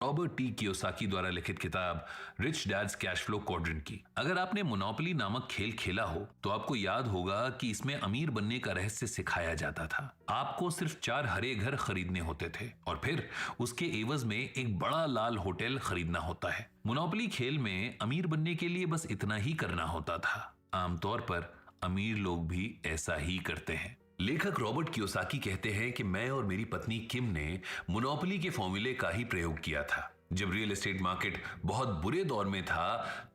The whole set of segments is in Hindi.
रॉबर्ट टी कियोसाकी द्वारा लिखित किताब rich dad's cash flow quadrant की। अगर आपने मोनोपोली नामक खेल खेला हो तो आपको याद होगा कि इसमें अमीर बनने का रहस्य सिखाया जाता था। आपको सिर्फ 4 हरे घर खरीदने होते थे और फिर उसके एवज में एक बड़ा लाल होटल खरीदना होता है। मोनोपोली खेल में अमीर बनने के लिए बस इतना ही करना होता था। आमतौर पर अमीर लोग भी ऐसा ही करते हैं। लेखक रॉबर्ट कियोसाकी कहते हैं कि मैं और मेरी पत्नी किम ने मोनोपोली के फॉर्मूले का ही प्रयोग किया था। जब रियल एस्टेट मार्केट बहुत बुरे दौर में था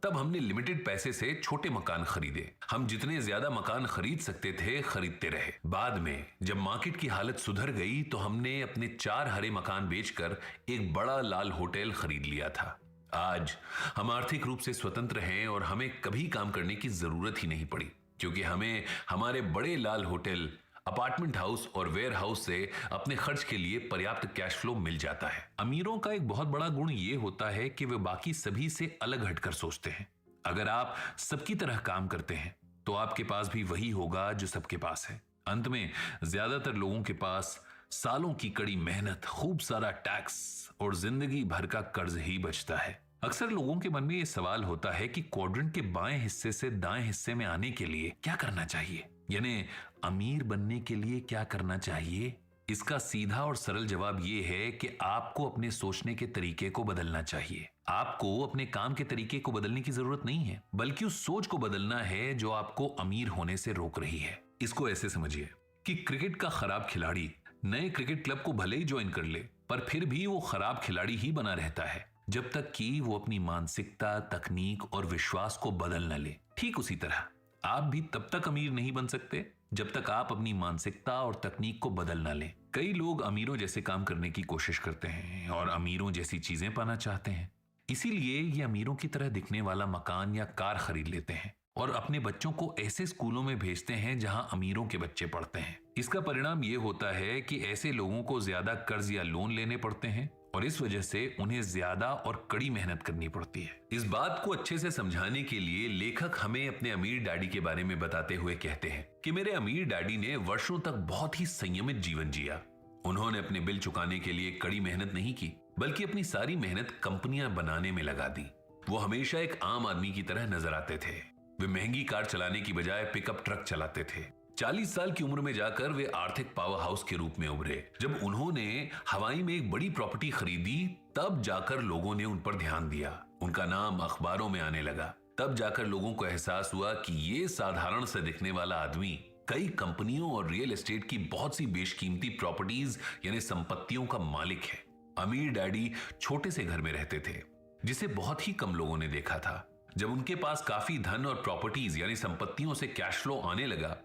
तब हमने लिमिटेड पैसे से छोटे मकान खरीदे। हम जितने ज्यादा मकान खरीद सकते थे खरीदते रहे। बाद में जब मार्केट की हालत सुधर गई तो हमने अपने 4 हरे मकान बेचकर एक बड़ा लाल होटल खरीद लिया था। आज हम आर्थिक रूप से स्वतंत्र हैं और हमें कभी काम करने की जरूरत ही नहीं पड़ी, क्योंकि हमें हमारे बड़े लाल होटल, अपार्टमेंट हाउस और वेयर हाउस से अपने खर्च के लिए पर्याप्त कैश फ्लो मिल जाता है। अमीरों का एक बहुत बड़ा गुण यह होता है कि वे बाकी सभी से अलग हटकर सोचते हैं। अगर आप सबकी तरह काम करते हैं तो आपके पास भी वही होगा जो सबके पास है। अंत में ज्यादातर लोगों के पास सालों की कड़ी मेहनत, खूब सारा टैक्स और जिंदगी भर का कर्ज ही बचता है। अक्सर लोगों के मन में यह सवाल होता है कि क्वाड्रेंट के बाएं हिस्से से दाएं हिस्से में आने के लिए क्या करना चाहिए, यानी अमीर बनने के लिए क्या करना चाहिए। इसका सीधा और सरल जवाब यह है कि आपको अपने सोचने के तरीके को बदलना चाहिए। आपको अपने काम के तरीके को बदलने की जरूरत नहीं है, बल्कि उस सोच को बदलना है जो आपको अमीर होने से रोक रही है। इसको ऐसे समझिए कि क्रिकेट का खराब खिलाड़ी नए क्रिकेट क्लब को भले ही ज्वाइन कर ले, पर फिर भी वो खराब खिलाड़ी ही बना रहता है जब तक कि वो अपनी मानसिकता, तकनीक और विश्वास को बदल न ले। ठीक उसी तरह आप भी तब तक अमीर नहीं बन सकते जब तक आप अपनी मानसिकता और तकनीक को बदल ना लें। कई लोग अमीरों जैसे काम करने की कोशिश करते हैं और अमीरों जैसी चीजें पाना चाहते हैं। इसीलिए ये अमीरों की तरह दिखने वाला मकान या कार खरीद लेते हैं और अपने बच्चों को ऐसे स्कूलों में भेजते हैं जहां अमीरों के बच्चे पढ़ते हैं। इसका परिणाम ये होता है कि ऐसे लोगों को ज्यादा कर्ज या लोन लेने पड़ते हैं और इस वजह से उन्हें ज्यादा और कड़ी मेहनत करनी पड़ती है। इस बात को अच्छे से समझाने के लिए लेखक हमें अपने अमीर डैडी के बारे में बताते हुए कहते हैं कि मेरे अमीर डैडी ने वर्षों तक बहुत ही संयमित जीवन जिया। उन्होंने अपने बिल चुकाने के लिए कड़ी मेहनत नहीं की, बल्कि अपनी सारी मेहनत कंपनियां बनाने में लगा दी। वो हमेशा एक आम आदमी की तरह नजर आते थे। वे महंगी कार चलाने की बजाय पिकअप ट्रक चलाते थे। 40 साल की उम्र में जाकर वे आर्थिक पावर हाउस के रूप में उभरे। जब उन्होंने हवाई में एक बड़ी प्रॉपर्टी खरीदी तब जाकर लोगों ने उन पर ध्यान दिया। उनका नाम अखबारों में आने लगा। तब जाकर लोगों को एहसास हुआ कि ये साधारण से दिखने वाला आदमी कई कंपनियों और रियल एस्टेट की बहुत सी बेशकीमती प्रॉपर्टीज यानी संपत्तियों का मालिक है। अमीर डैडी छोटे से घर में रहते थे जिसे बहुत ही कम लोगों ने देखा था। जब उनके पास काफी धन और प्रॉपर्टीज यानी संपत्तियों से कैश फ्लो आने लगा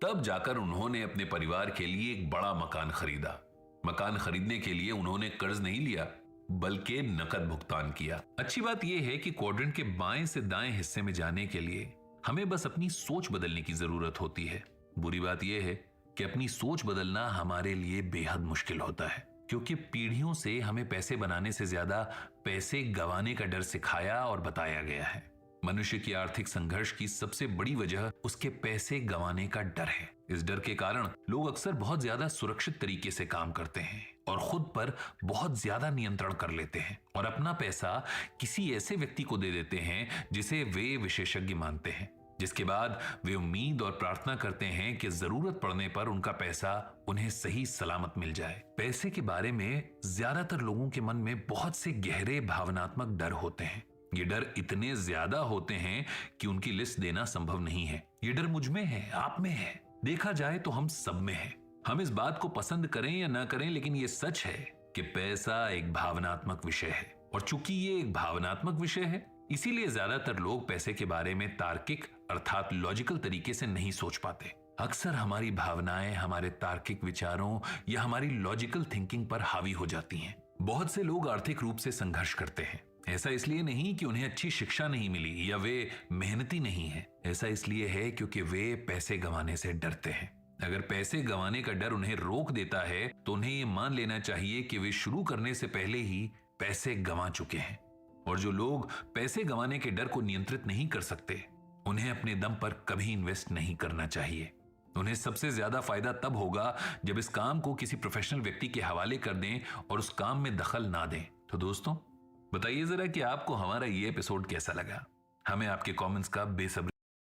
तब जाकर उन्होंने अपने परिवार के लिए एक बड़ा मकान खरीदा। मकान खरीदने के लिए उन्होंने कर्ज नहीं लिया बल्कि नकद भुगतान किया। अच्छी बात यह है कि क्वाड्रेंट के बाएं से दाएं हिस्से में जाने के लिए हमें बस अपनी सोच बदलने की जरूरत होती है। बुरी बात यह है कि अपनी सोच बदलना हमारे लिए बेहद मुश्किल होता है, क्योंकि पीढ़ियों से हमें पैसे बनाने से ज्यादा पैसे गंवाने का डर सिखाया और बताया गया है। मनुष्य की आर्थिक संघर्ष की सबसे बड़ी वजह उसके पैसे गंवाने का डर है। इस डर के कारण लोग अक्सर बहुत ज्यादा सुरक्षित तरीके से काम करते हैं और खुद पर बहुत ज्यादा नियंत्रण कर लेते हैं और अपना पैसा किसी ऐसे व्यक्ति को दे देते हैं जिसे वे विशेषज्ञ मानते हैं, जिसके बाद वे उम्मीद और प्रार्थना करते हैं कि जरूरत पड़ने पर उनका पैसा उन्हें सही सलामत मिल जाए। पैसे के बारे में ज्यादातर लोगों के मन में बहुत से गहरे भावनात्मक डर होते हैं। ये डर इतने ज्यादा होते हैं कि उनकी लिस्ट देना संभव नहीं है। ये डर मुझ में है, आप में है, देखा जाए तो हम सब में है। हम इस बात को पसंद करें या ना करें, लेकिन ये सच है कि पैसा एक भावनात्मक विषय है और चूंकि ये एक भावनात्मक विषय है इसीलिए ज्यादातर लोग पैसे के बारे में तार्किक अर्थात लॉजिकल तरीके से नहीं सोच पाते। अक्सर हमारी भावनाएं हमारे तार्किक विचारों या हमारी लॉजिकल थिंकिंग पर हावी हो जाती हैं। बहुत से लोग आर्थिक रूप से संघर्ष करते हैं। ऐसा इसलिए नहीं कि उन्हें अच्छी शिक्षा नहीं मिली या वे मेहनती नहीं है, ऐसा इसलिए है क्योंकि वे पैसे गंवाने से डरते हैं। अगर पैसे गंवाने का डर उन्हें रोक देता है तो उन्हें ये मान लेना चाहिए कि वे शुरू करने से पहले ही पैसे गंवा चुके हैं। और जो लोग पैसे गंवाने के डर को नियंत्रित नहीं कर सकते उन्हें अपने दम पर कभी इन्वेस्ट नहीं करना चाहिए। उन्हें सबसे ज्यादा फायदा तब होगा जब इस काम को किसी प्रोफेशनल व्यक्ति के हवाले कर दें और उस काम में दखल ना दें। तो दोस्तों, बताइए जरा कि आपको हमारा ये एपिसोड कैसा लगा। हमें आपके कमेंट्स का बेसब्री